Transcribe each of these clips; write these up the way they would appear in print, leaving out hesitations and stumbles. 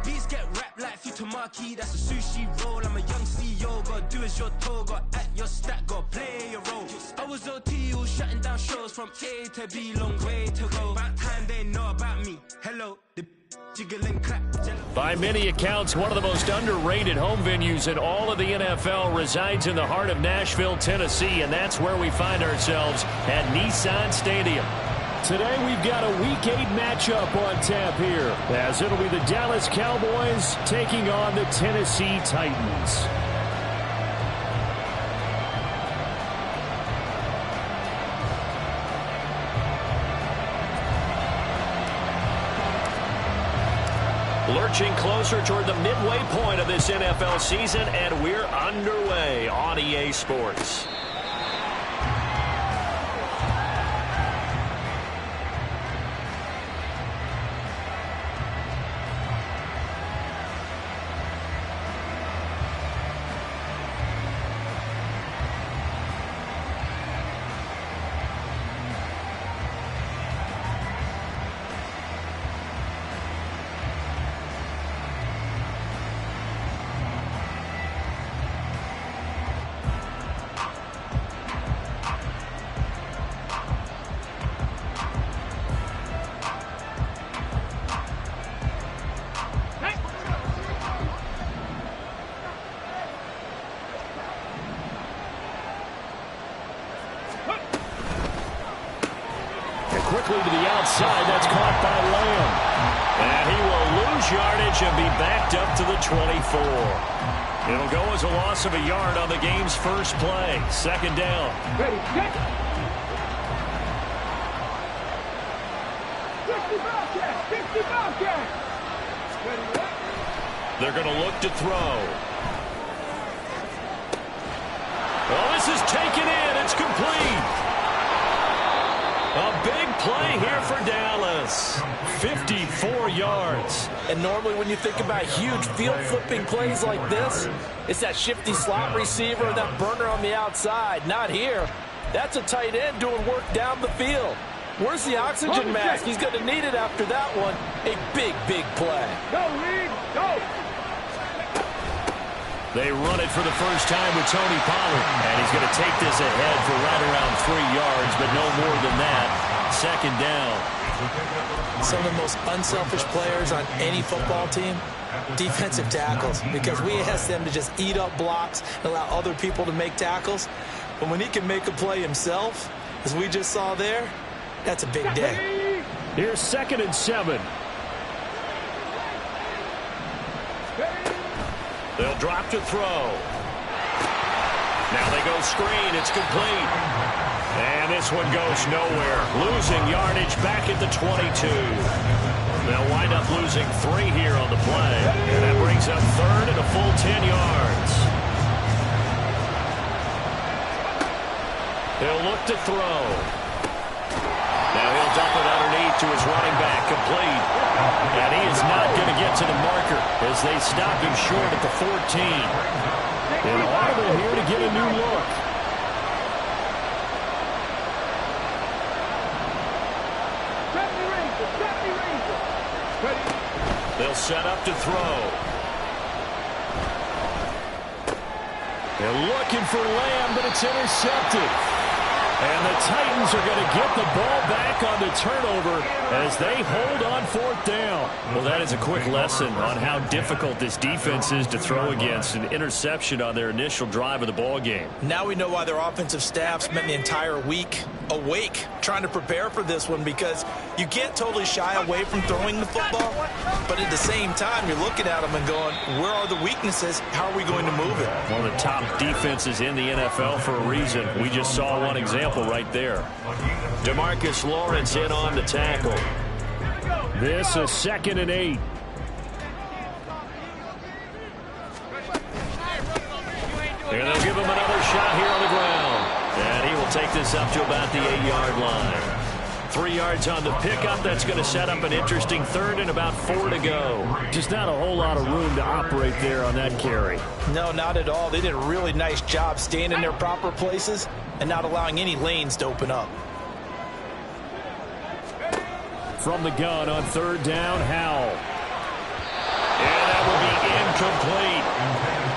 Beats get wrapped like Futamaki, that's a sushi roll. I'm a young CEO, gotta do as you're told, gotta act your stat, gotta play your role. I was OT, all shutting down shows from A to B, long way to go. About time they know about me. Hello, the jiggle and clap. By many accounts, one of the most underrated home venues in all of the NFL resides in the heart of Nashville, Tennessee, and that's where we find ourselves at Nissan Stadium. Today we've got a Week 8 matchup on tap here, as it'll be the Dallas Cowboys taking on the Tennessee Titans. Lurching closer toward the midway point of this NFL season, and we're underway on EA Sports. Quickly to the outside, that's caught by Lamb. And he will lose yardage and be backed up to the 24. It'll go as a loss of a yard on the game's first play. Second down. Ready, get. 50 Bobcat. They're going to look to throw. Well, this is taken in. It's complete. A big play here for Dallas. 54 yards. And normally when you think about huge field-flipping plays like this, it's that shifty slot receiver, that burner on the outside. Not here. That's a tight end doing work down the field. Where's the oxygen mask? He's going to need it after that one. A big, big play. Go, Reed, go! They run it for the first time with Tony Pollard. And he's going to take this ahead for right around 3 yards, but no more than that. Second down. Some of the most unselfish players on any football team, defensive tackles, because we ask them to just eat up blocks and allow other people to make tackles. But when he can make a play himself, as we just saw there, that's a big day. Here's 2nd and 7. They'll drop to throw. Now they go screen. It's complete. And this one goes nowhere. Losing yardage back at the 22. They'll wind up losing 3 here on the play. And that brings up 3rd and a full 10 yards. They'll look to throw. Now he'll dump it underneath to his running back, complete. And he is not going to get to the marker as they stop him short at the 14. And Audible here to get a new look. They'll set up to throw. They're looking for Lamb, but it's intercepted. And the Titans are going to get the ball back on the turnover as they hold on 4th down. Well, that is a quick lesson on how difficult this defense is to throw against. An interception on their initial drive of the ball game. Now we know why their offensive staff spent the entire week awake trying to prepare for this one, because you can't totally shy away from throwing the football, but at the same time you're looking at them and going, where are the weaknesses? How are we going to move it? One of the top defenses in the NFL for a reason. We just saw one example right there. DeMarcus Lawrence in on the tackle. This is 2nd and 8. And they'll give him another shot here on the ground. And he will take this up to about the 8-yard line. 3 yards on the pickup. That's going to set up an interesting 3rd and about 4 to go. Just not a whole lot of room to operate there on that carry. No, not at all. They did a really nice job staying in their proper places and not allowing any lanes to open up. From the gun on 3rd down, Howell. Incomplete.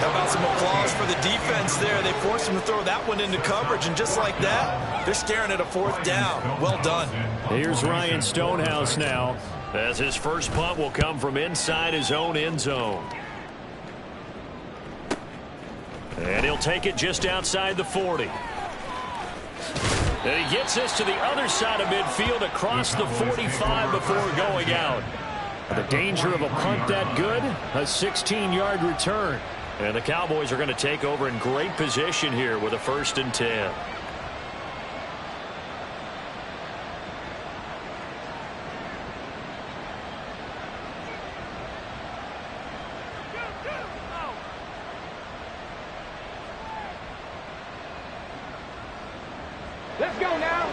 How about some applause for the defense there? They forced him to throw that one into coverage, and just like that, they're staring at a 4th down. Well done. Here's Ryan Stonehouse now, as his first punt will come from inside his own end zone. And he'll take it just outside the 40. And he gets this to the other side of midfield across the 45 before going out. The danger of a punt that good, a 16-yard return. And the Cowboys are going to take over in great position here with a 1st and 10. Let's go now.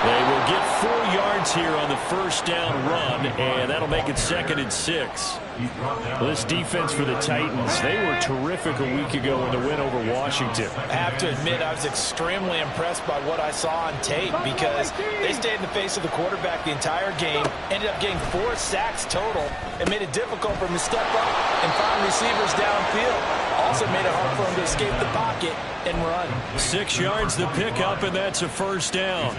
They will get 4 yards here on the 1st down run, and that'll make it 2nd and 6. Well, this defense for the Titans, they were terrific a week ago in the win over Washington. I have to admit, I was extremely impressed by what I saw on tape because they stayed in the face of the quarterback the entire game, ended up getting 4 sacks total, and made it difficult for him to step up and find receivers downfield. Also made it hard for him to escape the pocket and run. 6 yards the pickup, and that's a 1st down.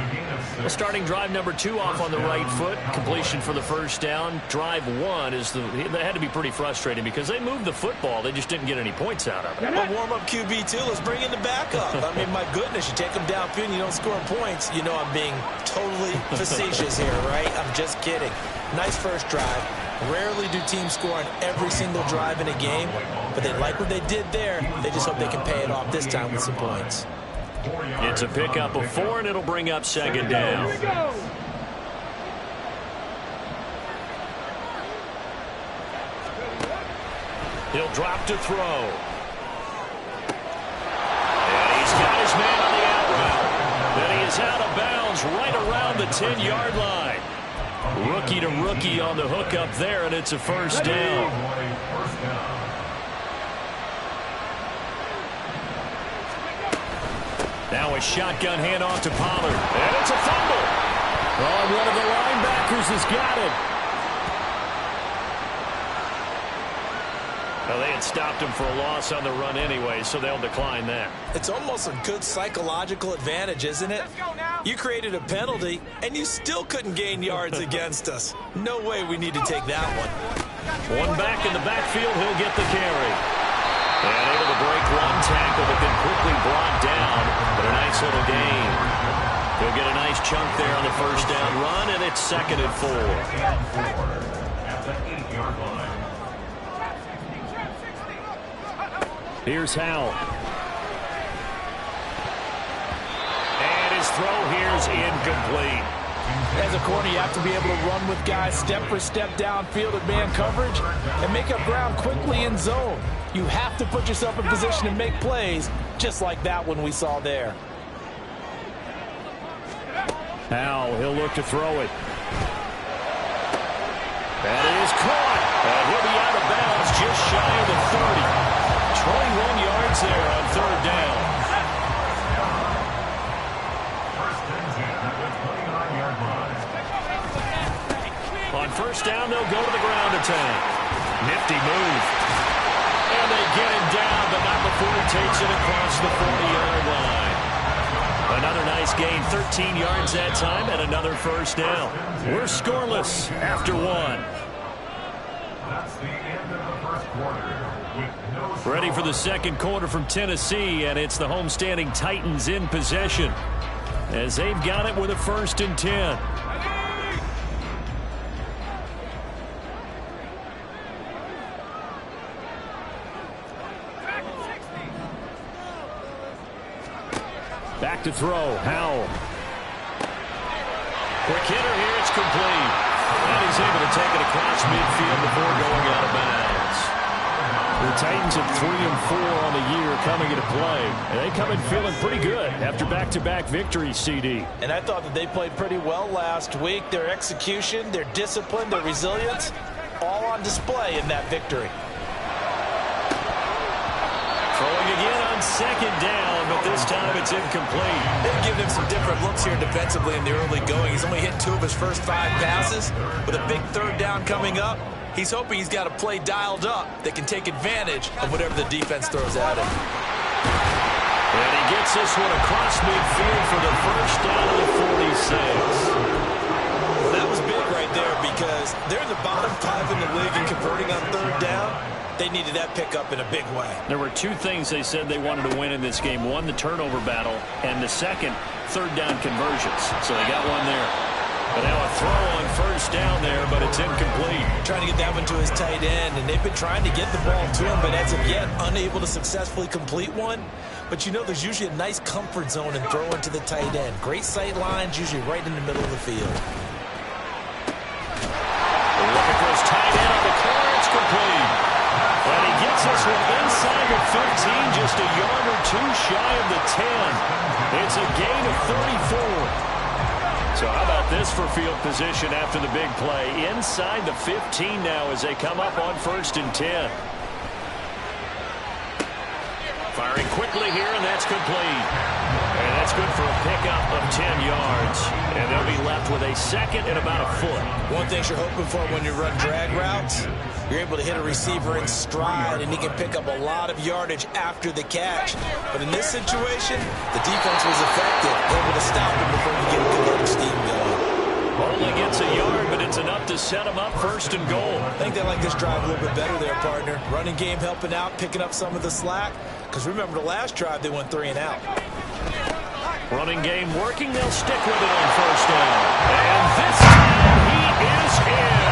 Well, starting drive number 2 off on the right foot. Completion for the 1st down. Drive 1 is that had to be pretty frustrating because they moved the football. They just didn't get any points out of it. A warm-up QB, too. Let's bring in the backup. I mean, my goodness, you take them downfield and you don't score points. You know I'm being totally facetious here, right? I'm just kidding. Nice first drive. Rarely do teams score on every single drive in a game, but they like what they did there. They just hope they can pay it off this time with some points. It's a pickup of 4, and it'll bring up 2nd down. He'll drop to throw. And he's got his man on the out route. Then he is out of bounds right around the 10-yard line. Rookie to rookie on the hook up there, and it's a 1st down. Now a shotgun handoff to Pollard. And it's a fumble. Oh, one of the linebackers has got it. Well, they had stopped him for a loss on the run anyway, so they'll decline that. It's almost a good psychological advantage, isn't it? You created a penalty, and you still couldn't gain yards against us. No way we need to take that one. One back in the backfield, he'll get the carry. And able to break one tackle, but then quickly brought down. But a nice little gain. He'll get a nice chunk there on the 1st down run, and it's 2nd and 4. Here's Howell. And his throw here is incomplete. As a corner, you have to be able to run with guys step for step downfield at man coverage and make up ground quickly in zone. You have to put yourself in position to make plays, just like that one we saw there. Howell, he'll look to throw it. That is caught. And he'll be out of bounds just shy of the 30. 21 yards there on 3rd down. On 1st down, they'll go to the ground attack. Nifty move. And they get him down, but not before he takes it across the 40-yard line. Another nice gain, 13 yards that time, and another 1st down. We're scoreless after 1. That's the end of the 1st quarter. Ready for the 2nd quarter from Tennessee, and it's the homestanding Titans in possession as they've got it with a 1st and 10. Back to throw, Howell. Quick hitter here, it's complete. And he's able to take it across midfield before going out of bounds. The Titans at 3-4 on the year coming into play. And they come in feeling pretty good after back-to-back victories, CD. And I thought that they played pretty well last week. Their execution, their discipline, their resilience, all on display in that victory. Throwing again on on second down, but this time it's incomplete. They've given him some different looks here defensively in the early going. He's only hit 2 of his first 5 passes. With a big third down coming up, he's hoping he's got a play dialed up that can take advantage of whatever the defense throws at him. And he gets this one across midfield for the first down of the 46. That was big right there because they're in the bottom 5 in the league in converting on third down. They needed that pickup in a big way. There were 2 things they said they wanted to win in this game. One, the turnover battle, and the second, third down conversions. So they got one there. But now a throw on first down there, but it's incomplete. Trying to get that one to his tight end, and they've been trying to get the ball to him, but as of yet, unable to successfully complete one. But you know there's usually a nice comfort zone in throwing to the tight end. Great sight lines, usually right in the middle of the field. Looking for his tight end on the corner, it's complete. And he gets this one inside the 15, just a yard or 2 shy of the 10. It's a gain of 34. So how about this for field position after the big play? Inside the 15 now as they come up on 1st and 10. Firing quickly here, and that's complete. And that's good for a pickup of 10 yards. And they'll be left with a second and about a foot. One thing you're hoping for when you run drag routes, you're able to hit a receiver in stride, and he can pick up a lot of yardage after the catch. But in this situation, the defense was effective, able to stop him before you get a good little steam going. Only gets a yard, but it's enough to set him up 1st and goal. I think they like this drive a little bit better there, partner. Running game helping out, picking up some of the slack. Because remember, the last drive, they went 3 and out. Running game working. They'll stick with it on 1st down. And this time he is in.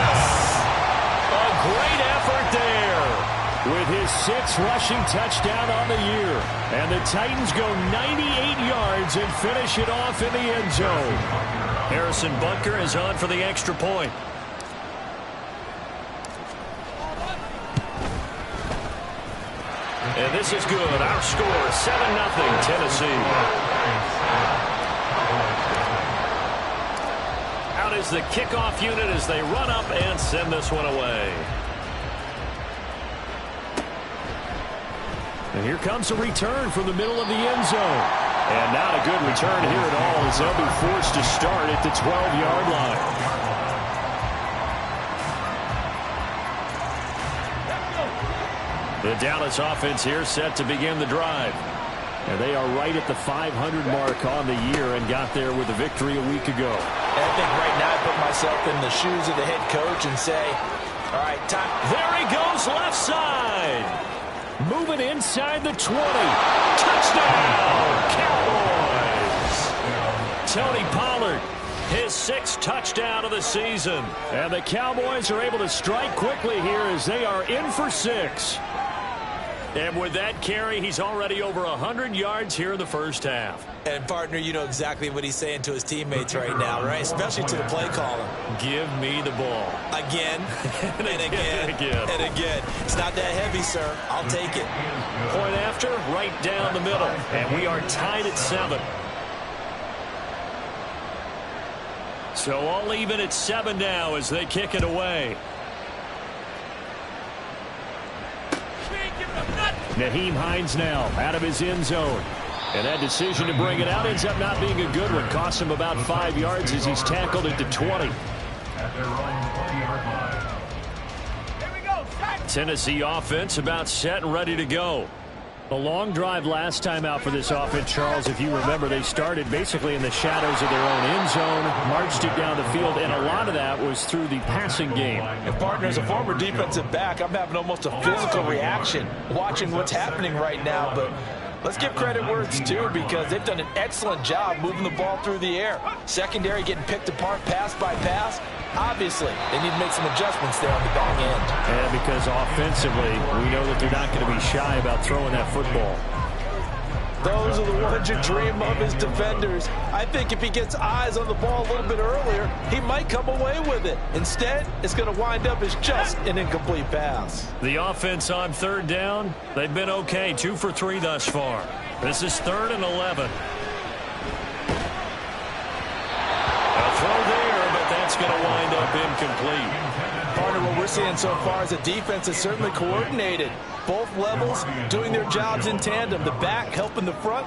A great effort there with his 6th rushing touchdown on the year. And the Titans go 98 yards and finish it off in the end zone. Harrison Butker is on for the extra point. And this is good. Our score, 7-0 Tennessee. Out is the kickoff unit as they run up and send this one away. And here comes a return from the middle of the end zone. And not a good return here at all as they'll be forced to start at the 12-yard line. The Dallas offense here set to begin the drive. And they are right at the 500 mark on the year and got there with a victory a week ago. And I think right now I put myself in the shoes of the head coach and say, all right, time. There he goes left side. Moving inside the 20. Touchdown, Cowboys. Tony Pollard, his 6th touchdown of the season. And the Cowboys are able to strike quickly here as they are in for 6. And with that carry, he's already over 100 yards here in the first half. And, partner, you know exactly what he's saying to his teammates right now, right? Especially to the play caller. Give me the ball. Again, and again, and again. It's not that heavy, sir. I'll take it. Point after, right down the middle. And we are tied at 7. So all even at 7 now as they kick it away. Nyheim Hines now out of his end zone. And that decision to bring it out ends up not being a good one. Costs him about 5 yards as he's tackled at the 20. Tennessee offense about set and ready to go. A long drive last time out for this offense, Charles. If you remember, they started basically in the shadows of their own end zone, marched it down the field, and a lot of that was through the passing game. And, partner, as a former defensive back, I'm having almost a physical reaction watching what's happening right now. But let's give credit where it's due because they've done an excellent job moving the ball through the air. Secondary getting picked apart pass by pass. Obviously, they need to make some adjustments there on the back end. And because offensively, we know that they're not going to be shy about throwing that football. Those are the ones you dream of as defenders. I think if he gets eyes on the ball a little bit earlier, he might come away with it. Instead, it's going to wind up as just an incomplete pass. The offense on 3rd down, they've been okay, 2 for 3 thus far. This is 3rd and 11. A throw there, but that's going to wind up incomplete. Partner, what we're seeing so far is the defense is certainly coordinated. Both levels doing their jobs in tandem. The back helping the front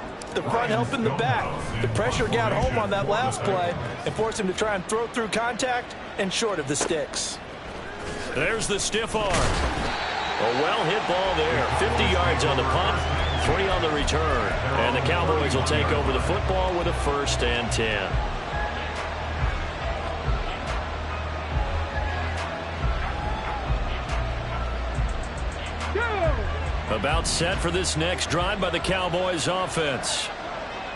helping the back. The pressure got home on that last play and forced him to try and throw through contact and short of the sticks. There's the stiff arm. A well-hit ball there. 50 yards on the punt, 3 on the return. And the Cowboys will take over the football with a 1st and 10. About set for this next drive by the Cowboys offense.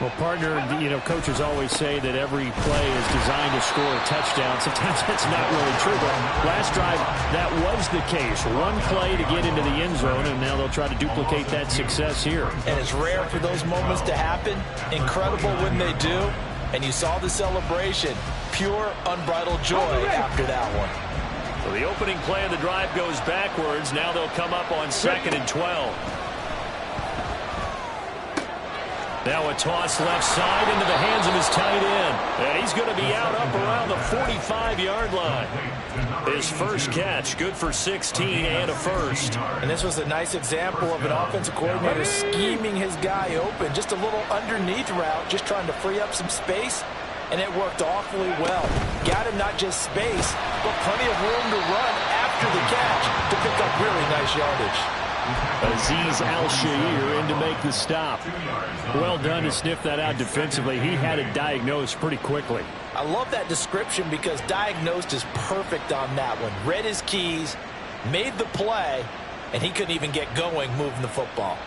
Well, partner, coaches always say that every play is designed to score a touchdown. Sometimes that's not really true, but last drive, that was the case. One play to get into the end zone, and now they'll try to duplicate that success here. And it's rare for those moments to happen. Incredible when they do. And you saw the celebration. Pure, unbridled joy after that one. So the opening play of the drive goes backwards. Now they'll come up on 2nd and 12. Now a toss left side into the hands of his tight end. And he's going to be out up around the 45-yard line. His first catch, good for 16 and a 1st. And this was a nice example of an offensive coordinator scheming his guy open. Just a little underneath route, just trying to free up some space. And it worked awfully well. Got him not just space, but plenty of room to run after the catch to pick up really nice yardage. Azeez Al-Shaair in to make the stop. Well done to sniff that out defensively. He had it diagnosed pretty quickly. I love that description because diagnosed is perfect on that one. Read his keys, made the play, and he couldn't even get going moving the football.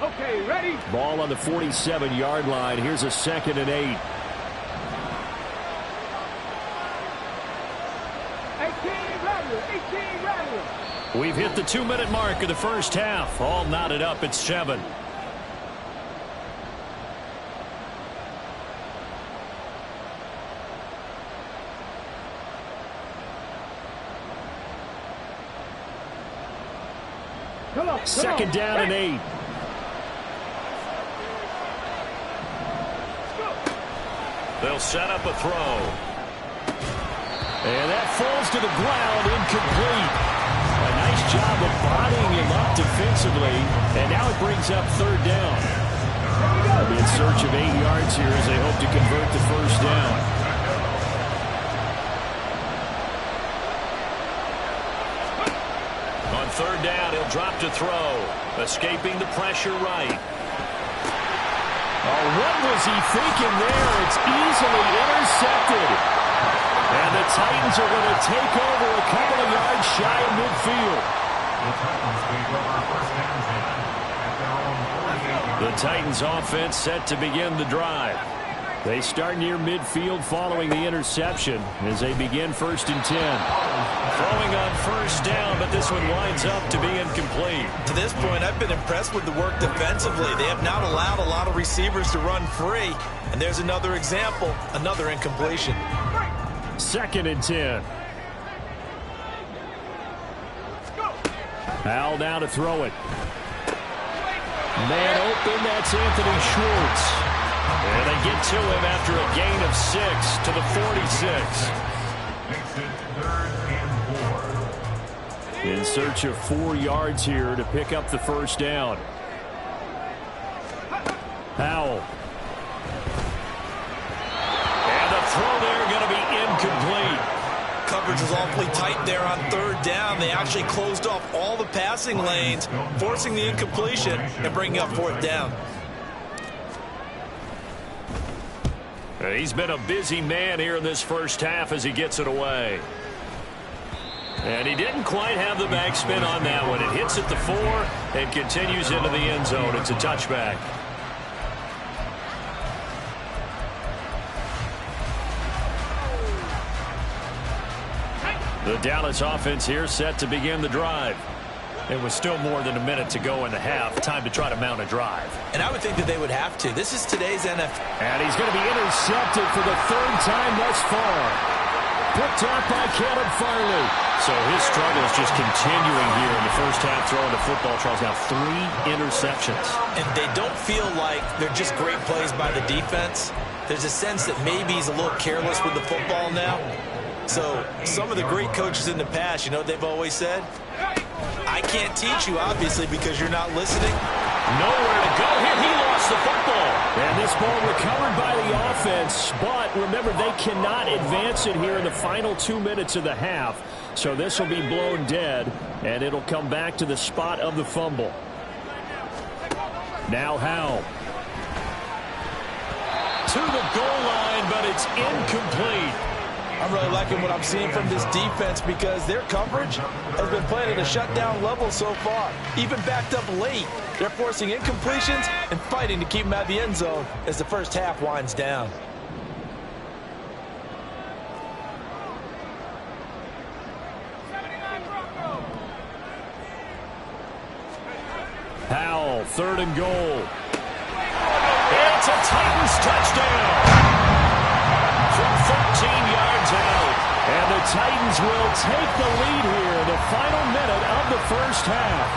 Okay, ready? Ball on the 47-yard line. Here's a 2nd and 8. 18 rattle. We've hit the 2-minute mark of the first half. All knotted up at 7. Come on, 2nd down and 8. They'll set up a throw. And that falls to the ground, incomplete. A nice job of bodying him up defensively. And now it brings up 3rd down. They'll be in search of 8 yards here as they hope to convert the 1st down. On 3rd down, he'll drop to throw. Escaping the pressure right. Oh, what was he thinking there? It's easily intercepted. And the Titans are going to take over a couple of yards shy of midfield. The Titans offense set to begin the drive. They start near midfield following the interception as they begin 1st and 10. Throwing on 1st down, but this one winds up to be incomplete. To this point, I've been impressed with the work defensively. They have not allowed a lot of receivers to run free. And there's another example, another incompletion. 2nd and 10. Al now to throw it. Man open, that's Anthony Schwartz. And they get to him after a gain of 6 to the 46. In search of 4 yards here to pick up the 1st down. Howell. And the throw there going to be incomplete. Coverage was awfully tight there on 3rd down. They actually closed off all the passing lanes, forcing the incompletion and bringing up 4th down. He's been a busy man here in this first half as he gets it away. And he didn't quite have the backspin on that one. It hits at the 4 and continues into the end zone. It's a touchback. The Dallas offense here set to begin the drive. It was still more than a minute to go in the half. Time to try to mount a drive. And I would think that they would have to. This is today's NFL. And he's going to be intercepted for the 3rd time thus far. Picked up by Caleb Farley. So his struggle is just continuing here in the first half throwing the football. Charles, now 3 interceptions. And they don't feel like they're just great plays by the defense. There's a sense that maybe he's a little careless with the football now. So some of the great coaches in the past, you know what they've always said? I can't teach you, obviously, because you're not listening. Nowhere to go here. He lost the football. And this ball recovered by the offense. But remember, they cannot advance it here in the final 2 minutes of the half. So this will be blown dead, and it'll come back to the spot of the fumble. Now Howell. To the goal line, but it's incomplete. I'm really liking what I'm seeing from this defense because their coverage has been playing at a shutdown level so far. Even backed up late, they're forcing incompletions and fighting to keep them out of the end zone as the first half winds down. Howell, 3rd and goal. It's a Titans touchdown from 13 yards out. And the Titans will take the lead here in the final minute of the first half.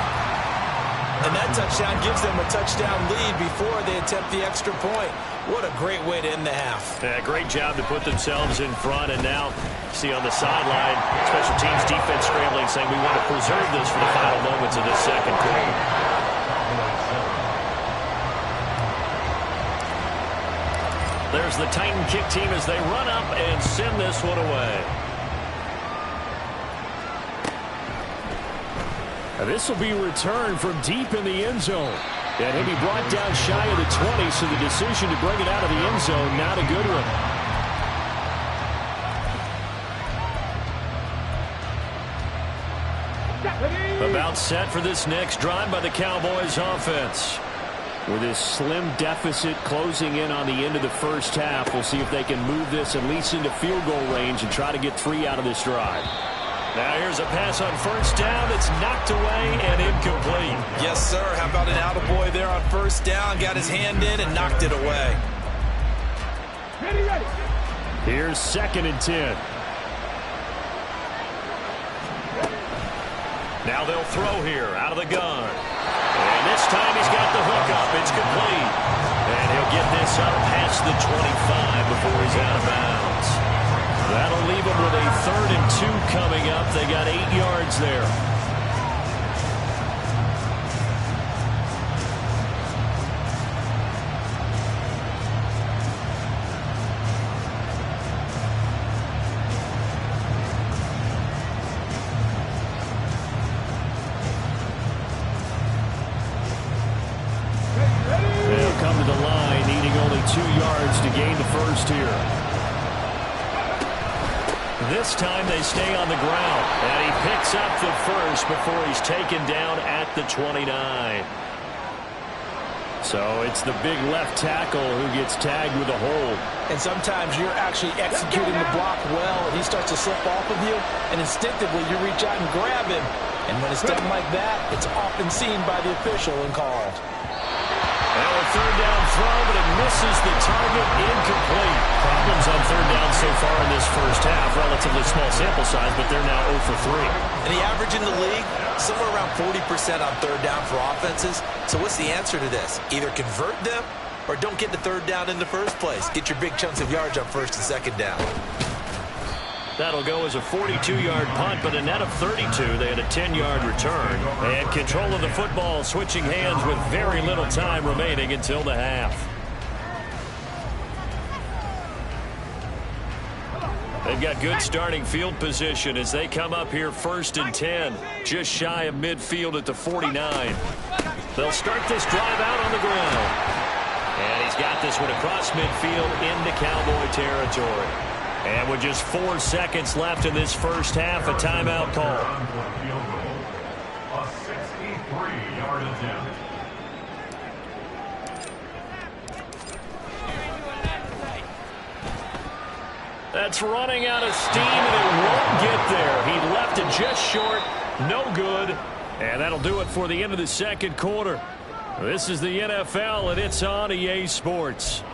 And that touchdown gives them a touchdown lead before they attempt the extra point. What a great way to end the half. Yeah, great job to put themselves in front. And now, see on the sideline, special teams defense scrambling, saying we want to preserve this for the final moments of this second quarter. There's the Titan kick team as they run up and send this one away. And this will be returned from deep in the end zone. And he'll be brought down shy of the 20, so the decision to bring it out of the end zone, not a good one. About set for this next drive by the Cowboys offense. With this slim deficit closing in on the end of the first half, we'll see if they can move this at least into field goal range and try to get 3 out of this drive. Now here's a pass on first down that's knocked away and incomplete. Yes, sir. How about an attaboy there on first down? Got his hand in and knocked it away. Ready. Here's 2nd and 10. Now they'll throw here out of the gun. And this time he's got the hook up. It's complete. And he'll get this up past the 25 before he's out of bounds. That'll leave him with a 3rd and 2 coming up. They got 8 yards there. They'll come to the line, needing only 2 yards to gain the first here. This time they stay on the ground, and he picks up the first before he's taken down at the 29. So it's the big left tackle who gets tagged with a hold. And sometimes you're actually executing the block well, and he starts to slip off of you, and instinctively you reach out and grab him. And when it's done like that, it's often seen by the official and called. Now a 3rd down throw, but it misses the target, incomplete. Problems on 3rd down so far in this first half. Relatively small sample size, but they're now 0 for 3. And the average in the league, somewhere around 40% on 3rd down for offenses. So what's the answer to this? Either convert them or don't get the 3rd down in the first place. Get your big chunks of yards on 1st and 2nd down. That'll go as a 42-yard punt, but a net of 32. They had a 10-yard return. And control of the football switching hands with very little time remaining until the half. They've got good starting field position as they come up here 1st and 10, just shy of midfield at the 49. They'll start this drive out on the ground. And he's got this one across midfield into Cowboy territory. And with just 4 seconds left in this first half, a timeout call. A 63-yard attempt. That's running out of steam, and it won't get there. He left it just short, no good. And that'll do it for the end of the second quarter. This is the NFL, and it's on EA Sports.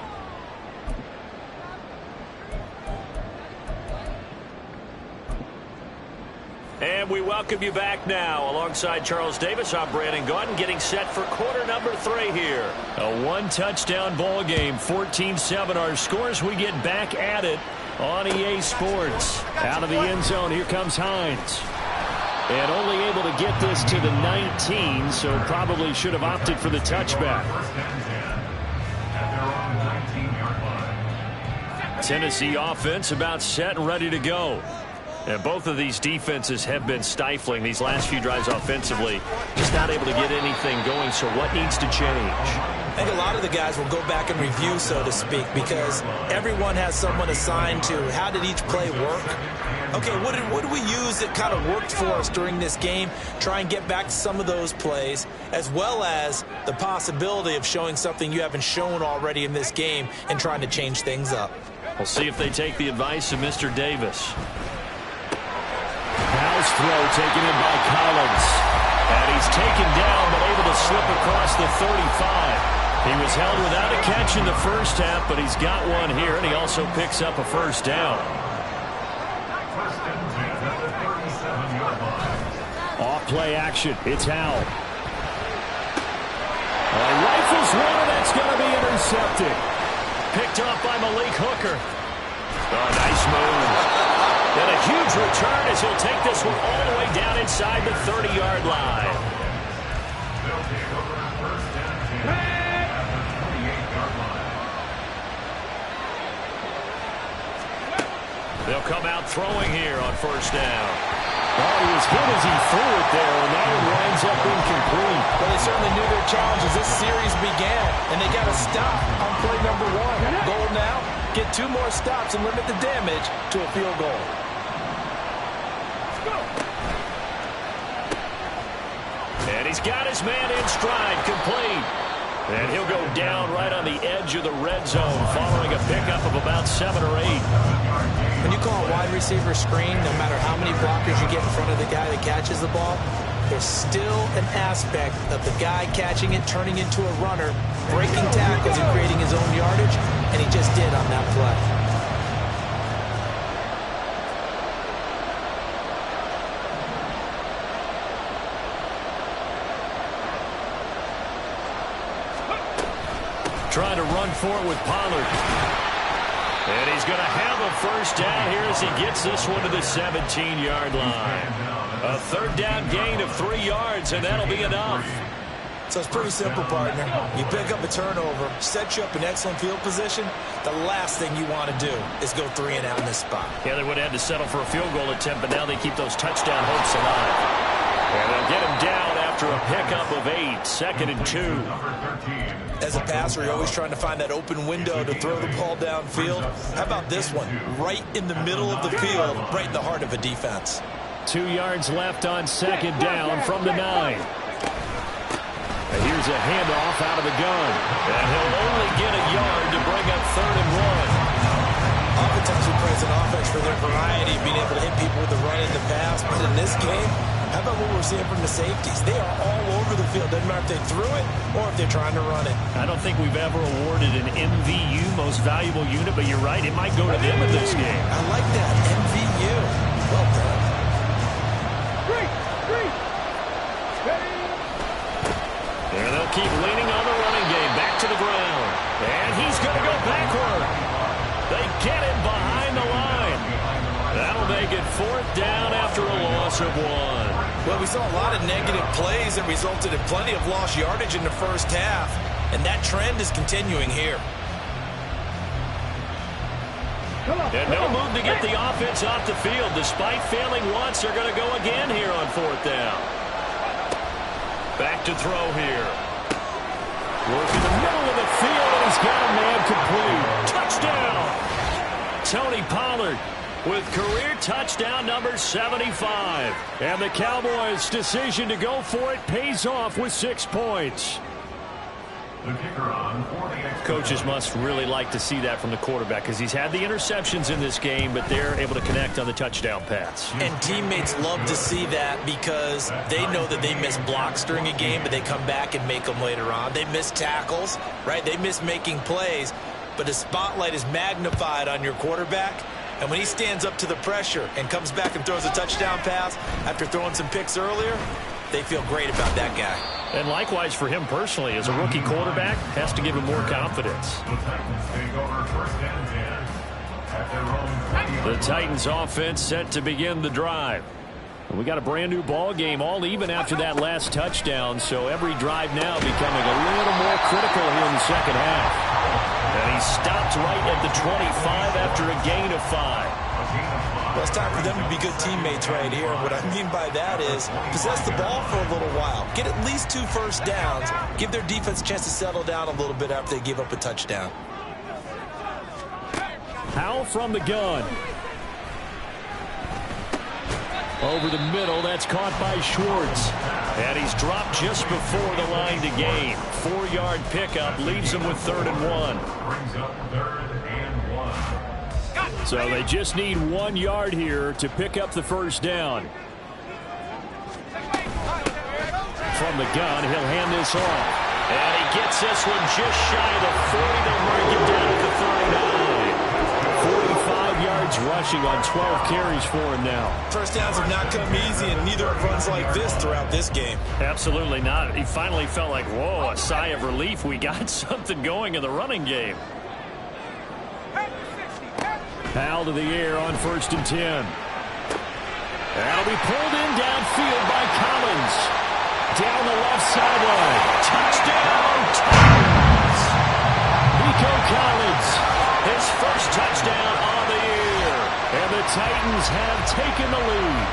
And we welcome you back now. Alongside Charles Davis, I'm Brandon Gaudin, getting set for quarter number 3 here. A 1-touchdown ball game, 14-7 our scores. We get back at it on EA Sports. Out of the end zone, here comes Hines. And only able to get this to the 19, so probably should have opted for the touchback. Tennessee offense about set and ready to go. And both of these defenses have been stifling these last few drives offensively. Just not able to get anything going, so what needs to change? I think a lot of the guys will go back and review, so to speak, because everyone has someone assigned to how did each play work. Okay, what did we use that kind of worked for us during this game? Try and get back to some of those plays, as well as the possibility of showing something you haven't shown already in this game and trying to change things up. We'll see if they take the advice of Mr. Davis. House throw taken in by Collins. And he's taken down but able to slip across the 35. He was held without a catch in the first half, but he's got one here, and he also picks up a first down. Off play action. It's Howell. Rifles one, and that's going to be intercepted. Picked off by Malik Hooker. Oh, nice move. And a huge return as he'll take this one all the way down inside the 30-yard line. They'll come out throwing here on first down. Oh, he was hit as he threw it there, and that one winds up incomplete. Well, they certainly knew their challenge as this series began, and they got to stop on play number 1. Goal now, get 2 more stops and limit the damage to a field goal. And he's got his man in stride, complete. And he'll go down right on the edge of the red zone following a pickup of about 7 or 8. When you call a wide receiver screen, no matter how many blockers you get in front of the guy that catches the ball, there's still an aspect of the guy catching it, turning into a runner, breaking tackles and creating his own yardage, and he just did on that play. Trying to run for it with Pollard. And he's going to have a first down here as he gets this one to the 17-yard line. A third down gain of 3 yards, and that'll be enough. So it's pretty simple, partner. You pick up a turnover, set you up in excellent field position. The last thing you want to do is go 3 and out in this spot. Yeah, they would have had to settle for a field goal attempt, but now they keep those touchdown hopes alive. And they'll get him down after a pickup of 8, 2nd and 2. As a passer, you're always trying to find that open window to throw the ball downfield. How about this one? Right in the middle of the field, right in the heart of a defense. 2 yards left on 2nd down from the 9. And here's a handoff out of the gun. And he'll only get a yard to bring up 3rd and 1. Oftentimes we praise an offense for their variety, being able to hit people with the run and the pass. But in this game, how about what we're seeing from the safeties? They are all over the field. Doesn't matter if they threw it or if they're trying to run it. I don't think we've ever awarded an MVU, most valuable unit, but you're right, it might go to them in this game. I like that, MVU. Well done. And they'll keep leaning on the running game. Back to the ground. And he's going to go backward. They get him behind the line. That'll make it 4th down after a loss of 1. Well, we saw a lot of negative plays that resulted in plenty of lost yardage in the first half, and that trend is continuing here. And no move to get the offense off the field. Despite failing once, they're going to go again here on 4th down. Back to throw here. Work in the middle of the field, and he's got a man complete. Touchdown! Tony Pollard with career touchdown number 75. And the Cowboys' decision to go for it pays off with 6 points. The kicker on for the Coaches must really like to see that from the quarterback because he's had the interceptions in this game, but they're able to connect on the touchdown pass. And teammates love to see that because they know that they miss blocks during a game, but they come back and make them later on. They miss tackles, right? They miss making plays, but the spotlight is magnified on your quarterback. And when he stands up to the pressure and comes back and throws a touchdown pass after throwing some picks earlier, they feel great about that guy. And likewise for him personally, as a rookie quarterback, has to give him more confidence. The Titans take over 1st and 10. The Titans offense set to begin the drive. We got a brand new ball game, all even after that last touchdown, so every drive now becoming a little more critical here in the second half. And he stopped right at the 25 after a gain of 5. Well, it's time for them to be good teammates right here. What I mean by that is possess the ball for a little while. Get at least 2 first downs. Give their defense a chance to settle down a little bit after they give up a touchdown. Howell from the gun. Over the middle, that's caught by Schwartz. And he's dropped just before the line to gain. 4-yard pickup leaves him with 3rd and 1. Brings up 3rd and 1. So they just need 1 yard here to pick up the first down. From the gun, he'll hand this off. And he gets this one just shy of the 40. They'll mark him down at the 39. 45 yards rushing on 12 carries for him now. First downs have not come easy, and neither have runs like this throughout this game. Absolutely not. He finally felt like, whoa, a sigh of relief. We got something going in the running game. Howell to the air on 1st and 10. That'll be pulled in downfield by Collins. Down the left sideline. Touchdown, Titans! Nico Collins, his first touchdown on the year. And the Titans have taken the lead.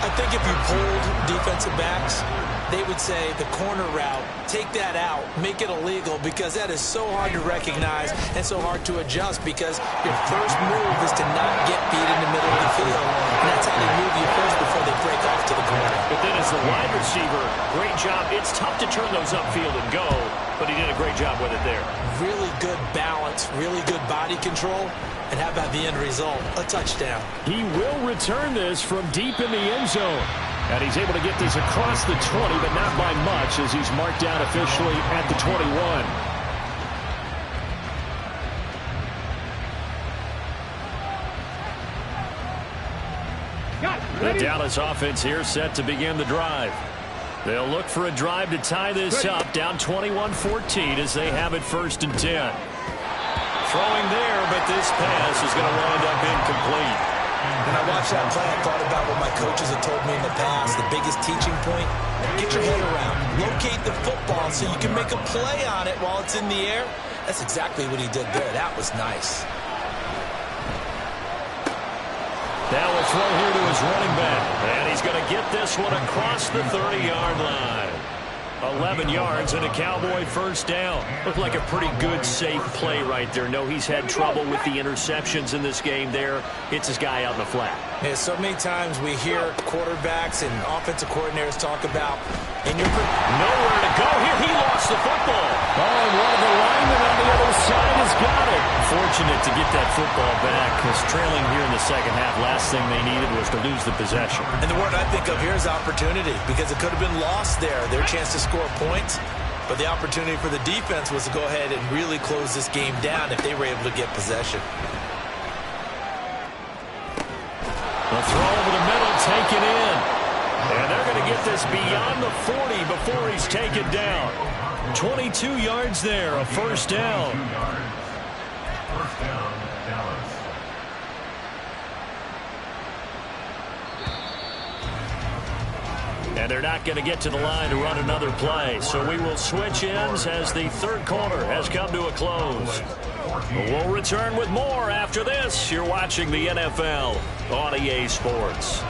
I think if you pulled defensive backs, they would say the corner route, take that out, make it illegal, because that is so hard to recognize and so hard to adjust, because your first move is to not get beat in the middle of the field. And that's how they move you first before they break off to the corner. But then as the wide receiver, great job. It's tough to turn those upfield and go, but he did a great job with it there. Really good balance, really good body control. And how about the end result? A touchdown. He will return this from deep in the end zone. And he's able to get this across the 20, but not by much, as he's marked down officially at the 21. The Dallas offense here set to begin the drive. They'll look for a drive to tie this up, down 21-14 as they have it 1st and 10. Throwing there, but this pass is going to wind up incomplete. When I watched that play, I thought about what my coaches had told me in the past. The biggest teaching point, get your head around. Locate the football so you can make a play on it while it's in the air. That's exactly what he did there. That was nice. Now a throw here to his running back. And he's going to get this one across the 30-yard line. 11 yards and a Cowboy first down. Looked like a pretty good, safe play right there. No, he's had trouble with the interceptions in this game there. It's his guy out in the flat. Yeah, so many times we hear quarterbacks and offensive coordinators talk about, and you're nowhere to go here. He lost the football. Oh, and one of the linemen on the other side has got it. Fortunate to get that football back, because trailing here in the second half, last thing they needed was to lose the possession. And the word I think of here is opportunity, because it could have been lost there. Their chance to score points, but the opportunity for the defense was to go ahead and really close this game down if they were able to get possession. The throw over the middle, taken in. And they're going to get this beyond the 40 before he's taken down. 22 yards there, a first down. First down, Dallas. And they're not going to get to the line to run another play. So we will switch ends as the third quarter has come to a close. We'll return with more after this. You're watching the NFL on EA Sports.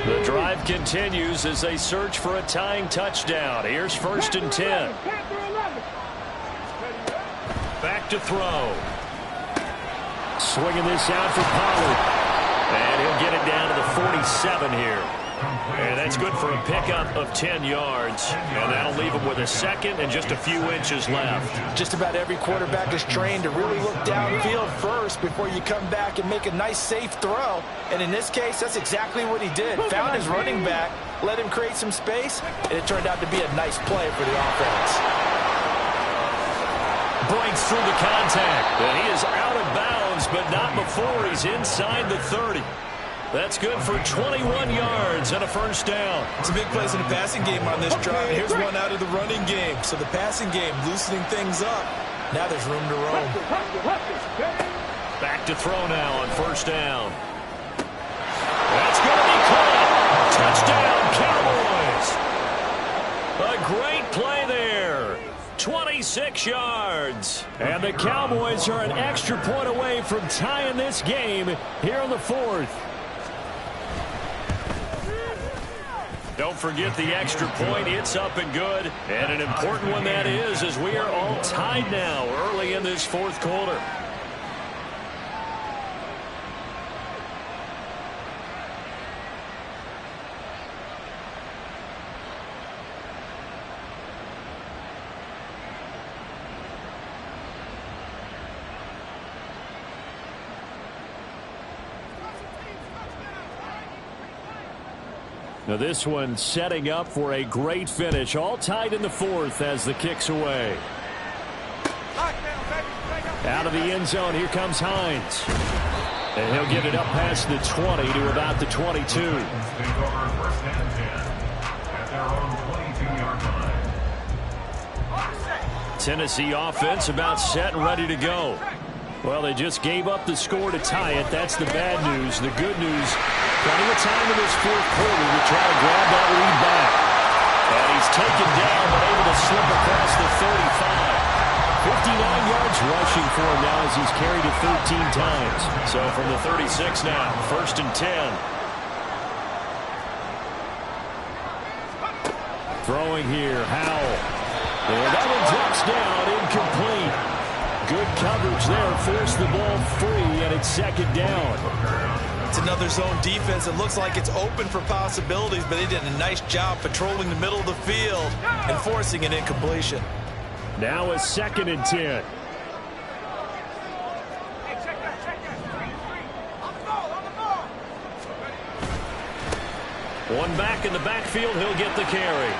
The drive continues as they search for a tying touchdown. Here's 1st and 10. Back to throw. Swinging this out for Pollard. And he'll get it down to the 47 here. And that's good for a pickup of 10 yards. And that'll leave him with a second and just a few inches left. Just about every quarterback is trained to really look downfield first before you come back and make a nice, safe throw. And in this case, that's exactly what he did. Found his running back, let him create some space, and it turned out to be a nice play for the offense. Breaks through the contact. And he is out of bounds, but not before he's inside the 30. That's good for 21 yards and a first down. Some big plays in the passing game on this drive. Here's one out of the running game. So the passing game loosening things up. Now there's room to roam. Back to throw now on first down. That's going to be caught. Touchdown, Cowboys. A great play there. 26 yards. And the Cowboys are an extra point away from tying this game here in the fourth. Don't forget the extra point. It's up and good. And an important one that is, as we are all tied now early in this fourth quarter. Now this one setting up for a great finish. All tied in the fourth as the kick's away. Out of the end zone, here comes Hines. And he'll get it up past the 20 to about the 22. Tennessee offense about set and ready to go. Well, they just gave up the score to tie it. That's the bad news. The good news, plenty of time in this fourth quarter to try to grab that lead back. And he's taken down, but able to slip across the 35. 59 yards rushing for him now as he's carried it 13 times. So from the 36 now, 1st and 10. Throwing here, Howell. And that one drops down, incomplete. Good coverage there, forced the ball free, and it's 2nd down. It's another zone defense. It looks like it's open for possibilities, but they did a nice job patrolling the middle of the field and forcing an incompletion. Now a 2nd and 10. One back in the backfield, he'll get the carry.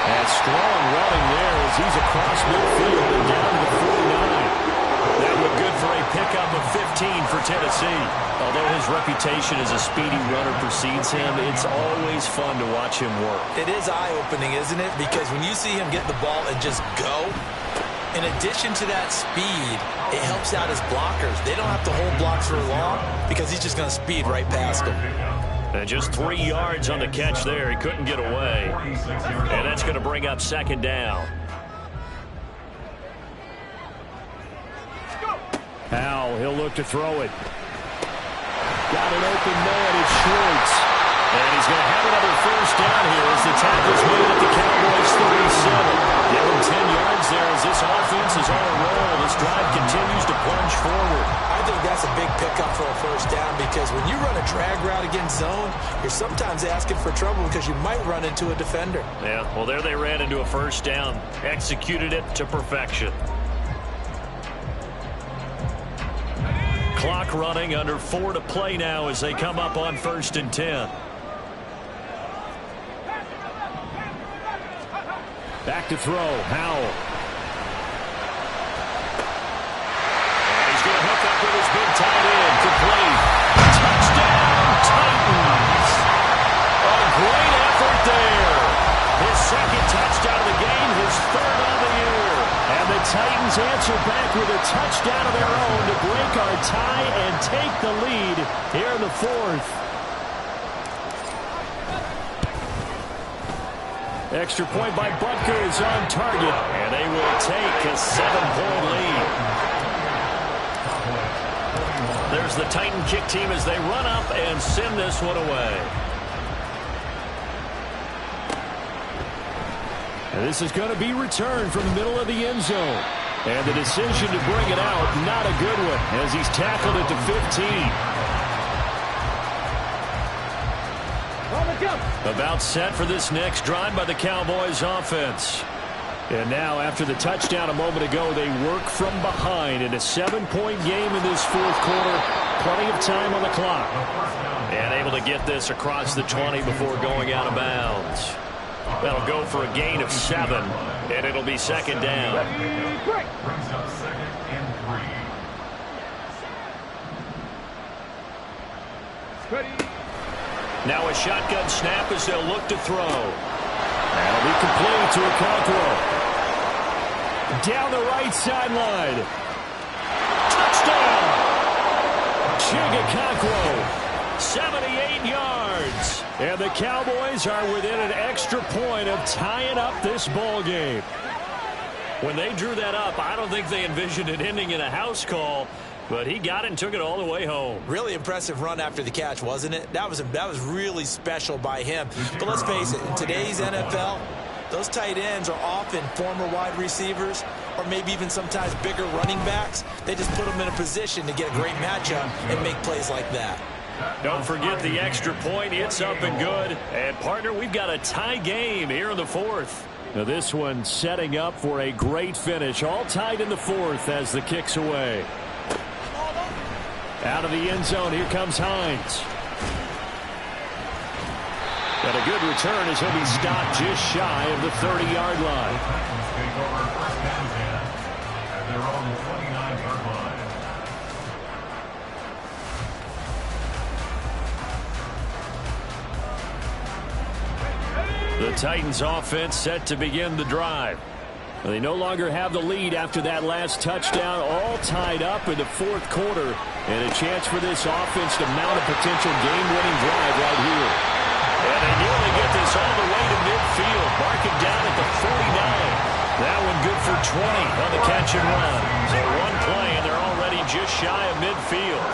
And strong running there as he's across midfield and down to the 49. That looked good for a pickup of 15 for Tennessee. Although his reputation as a speedy runner precedes him, it's always fun to watch him work. It is eye-opening, isn't it? Because when you see him get the ball and just go, in addition to that speed, it helps out his blockers. They don't have to hold blocks for long because he's just going to speed right past them. And just 3 yards on the catch there. He couldn't get away. And that's going to bring up 2nd down. Howell, he'll look to throw it. Got an open man, it's Schwartz. And he's going to have another first down here as the tackle's made at the Cowboys 37. Give him 10 yards there as this offense is on a roll. This drive continues to plunge forward. I think that's a big pickup for a first down because when you run a drag route against zone, you're sometimes asking for trouble because you might run into a defender. Yeah, well, there they ran into a first down. Executed it to perfection. Clock running, under 4 to play now as they come up on 1st and 10. Back to throw, Howell. And he's going to hook up with his big tight end, complete. Touchdown, Titans! A great effort there. His 2nd touchdown of the game, his 3rd on the year. And the Titans answer back with a touchdown of their own to break our tie and take the lead here in the 4th. Extra point by Butker is on target, and they will take a 7-point lead. There's the Titan kick team as they run up and send this one away. And this is going to be returned from the middle of the end zone. And the decision to bring it out, not a good one, as he's tackled it to 15. About set for this next drive by the Cowboys offense. And now, after the touchdown a moment ago, they work from behind in a 7-point game in this fourth quarter. Plenty of time on the clock. And able to get this across the 20 before going out of bounds. That'll go for a gain of 7, and it'll be 2nd down. Ready. Now a shotgun snap as they'll look to throw. That'll be complete to Okonkwo. Down the right sideline. Touchdown! Chig Okonkwo, 78 yards. And the Cowboys are within an extra point of tying up this ball game. When they drew that up, I don't think they envisioned it ending in a house call, but he got it and took it all the way home. Really impressive run after the catch, wasn't it? That was really special by him. But let's face it, in today's NFL, those tight ends are often former wide receivers or maybe even sometimes bigger running backs. They just put them in a position to get a great matchup and make plays like that. Don't forget the extra point. It's up and good. And, partner, we've got a tie game here in the fourth. Now this one setting up for a great finish. All tied in the fourth as the kick's away. Out of the end zone, here comes Hines. And a good return as he'll be stopped just shy of the 30-yard line. Take over first down at their own 29-yard line. The Titans offense set to begin the drive. They no longer have the lead after that last touchdown, all tied up in the fourth quarter, and a chance for this offense to mount a potential game-winning drive right here. And they nearly get this all the way to midfield, marking down at the 49. That one good for 20 on the catch and run. So one play, and they're already just shy of midfield.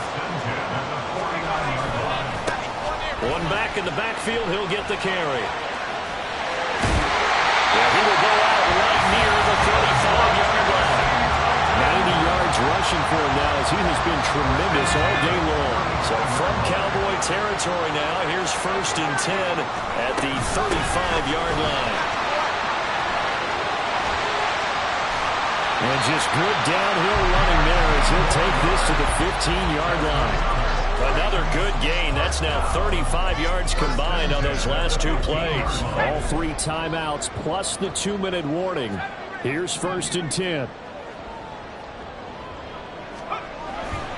One back in the backfield, he'll get the carry. He will go out right near the 35-yard line. 90 yards rushing for him now as he has been tremendous all day long. So from Cowboy territory now, here's 1st and 10 at the 35-yard line. And just good downhill running there as he'll take this to the 15-yard line. Another good gain. That's now 35 yards combined on those last two plays. All 3 timeouts plus the 2-minute warning. Here's 1st and 10.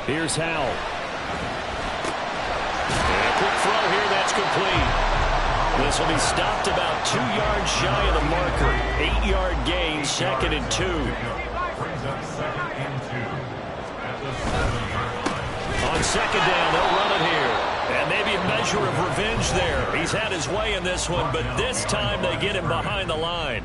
Here's Howell. And a quick throw here. That's complete. This will be stopped about 2 yards shy of the marker. 8-yard gain, 2nd and 2. Brings up 2nd and 2 at the 7-yard line. On 2nd down, they'll run it here. And maybe a measure of revenge there. He's had his way in this one, but this time they get him behind the line.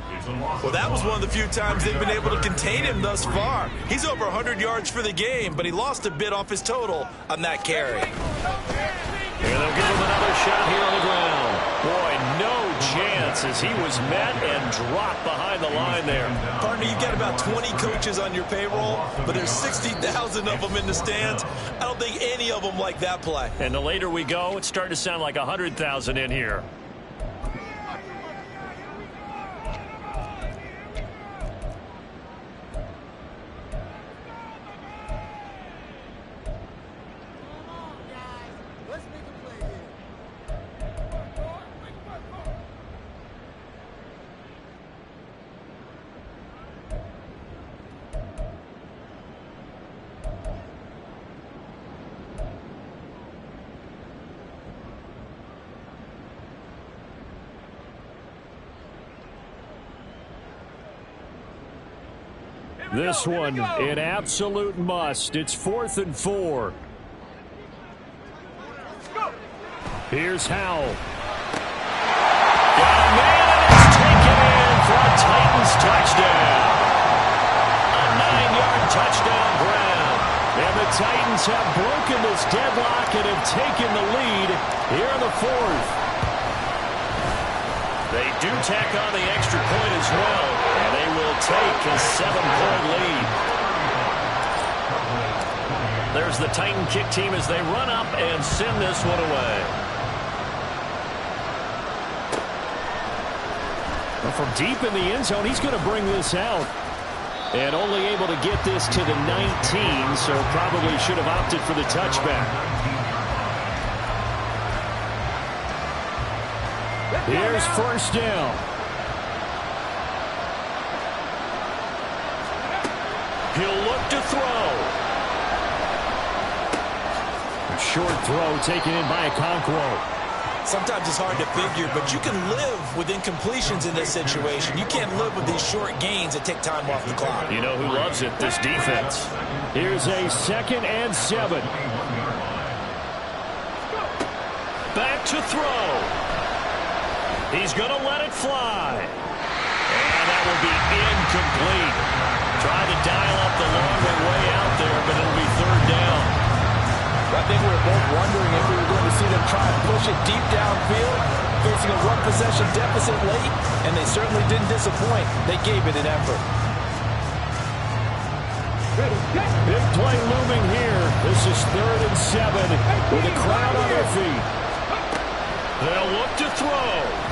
Well, that was one of the few times they've been able to contain him thus far. He's over 100 yards for the game, but he lost a bit off his total on that carry. And they'll give him another shot here on the ground. Boy, no chance as he was met and dropped behind the line there. Partner, you've got about 20 coaches on your payroll, but there's 60,000 of them in the stands. I don't think any of them like that play. And the later we go, it's starting to sound like 100,000 in here. This one, an absolute must. It's 4th and 4. Here's Howell. Got a man, and it's taken in for a Titans touchdown. A 9-yard touchdown Brown. And the Titans have broken this deadlock and have taken the lead here in the 4th. They do tack on the extra point as well, and they will take a 7-point lead. There's the Titan kick team as they run up and send this one away. Well, from deep in the end zone, he's going to bring this out. And only able to get this to the 19, so probably should have opted for the touchback. Here's 1st down. He'll look to throw. short throw taken in by Okonkwo. Sometimes it's hard to figure, but you can live with incompletions in this situation. You can't live with these short gains that take time off the clock. You know who loves it? This defense. Here's a 2nd and 7. Back to throw. He's going to let it fly. And that will be incomplete. Tried to dial up the longer way out there, but it'll be 3rd down. I think we were both wondering if we were going to see them try and push it deep downfield, facing a one-possession deficit late, and they certainly didn't disappoint. They gave it an effort. Big play looming here. This is 3rd and 7 with a crowd on their feet. They'll look to throw.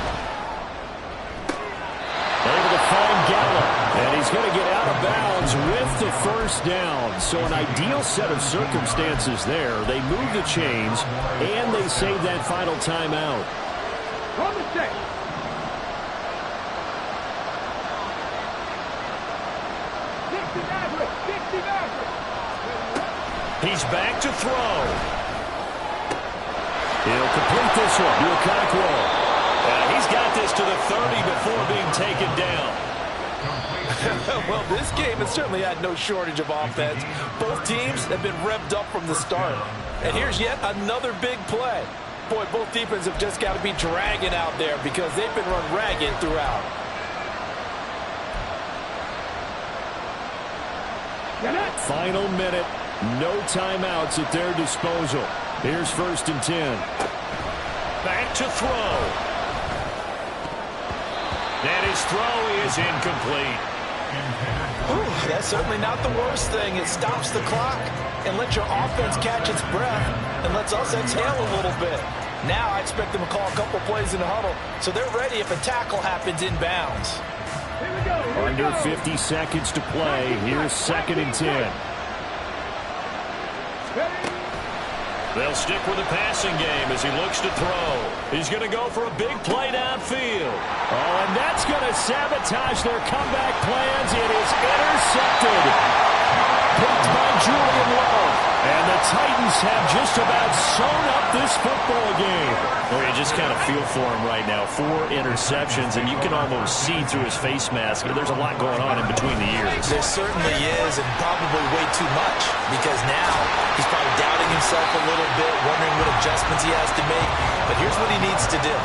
Able to find Gallup, and he's going to get out of bounds with the 1st down. So an ideal set of circumstances there. They move the chains, and they save that final timeout. Run the check. He's back to throw. He'll complete this one to Okonkwo. He's got this to the 30 before being taken down. Well, this game has certainly had no shortage of offense. Both teams have been revved up from the start. And here's yet another big play. Boy, both defenses have just got to be dragging out there because they've been run ragged throughout. Final minute. No timeouts at their disposal. Here's 1st and 10. Back to throw. And his throw is incomplete. Ooh, that's certainly not the worst thing. It stops the clock and lets your offense catch its breath and lets us exhale a little bit. Now I expect them to call a couple plays in the huddle so they're ready if a tackle happens inbounds. Under 50 seconds to play. Here's 2nd and 10. They'll stick with the passing game as he looks to throw. He's going to go for a big play downfield. Oh, and that's going to sabotage their comeback plans. It is intercepted. Picked by Julian Love. And the Titans have just about sewn up this football game. Well, you just kind of feel for him right now. 4 interceptions, and you can almost see through his face mask. There's a lot going on in between the ears. There certainly is, and probably way too much, because now he's probably doubting himself a little bit, wondering what adjustments he has to make. But here's what he needs to do.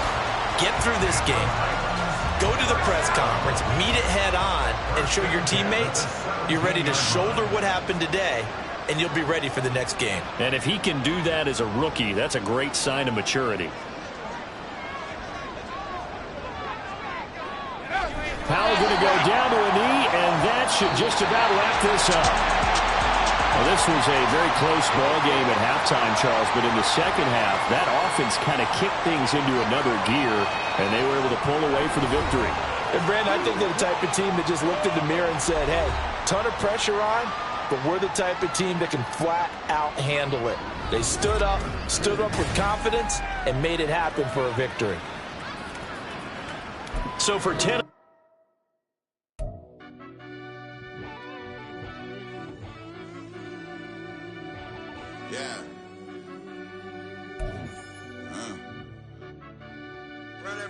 Get through this game. Go to the press conference, meet it head on, and show your teammates you're ready to shoulder what happened today, and you'll be ready for the next game. And if he can do that as a rookie, that's a great sign of maturity. Powell going to go down to a knee, and that should just about wrap this up. Well, this was a very close ball game at halftime, Charles, but in the second half, that offense kind of kicked things into another gear, and they were able to pull away for the victory. And, Brandon, I think they're the type of team that just looked in the mirror and said, hey, ton of pressure on, but we're the type of team that can flat out handle it. They stood up with confidence, and made it happen for a victory. So for 10...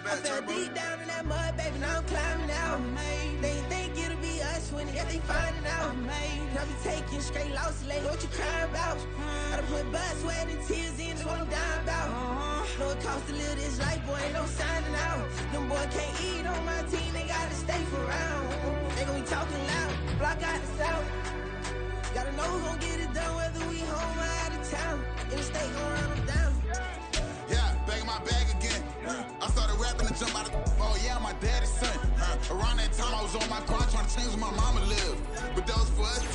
I fell deep down in that mud, baby, now I'm climbing out. They think it'll be us when they finding out. I be taking straight losses, lady, what you crying about? I done put blood, sweat, and tears in, that's what I'm dying about. Know it costs to live this life, boy, ain't no signing out. Them boy can't eat on my team, they gotta stay for round. They gon' be talking loud, block out the south. Gotta know who's gon' get it done, whether we home or out of town. In the state, gon' run them down. Yeah, back in my bag again. I started rapping and jump out of oh yeah, my daddy's son. Around that time I was on my grind trying to change where my mama lived. But that was for us to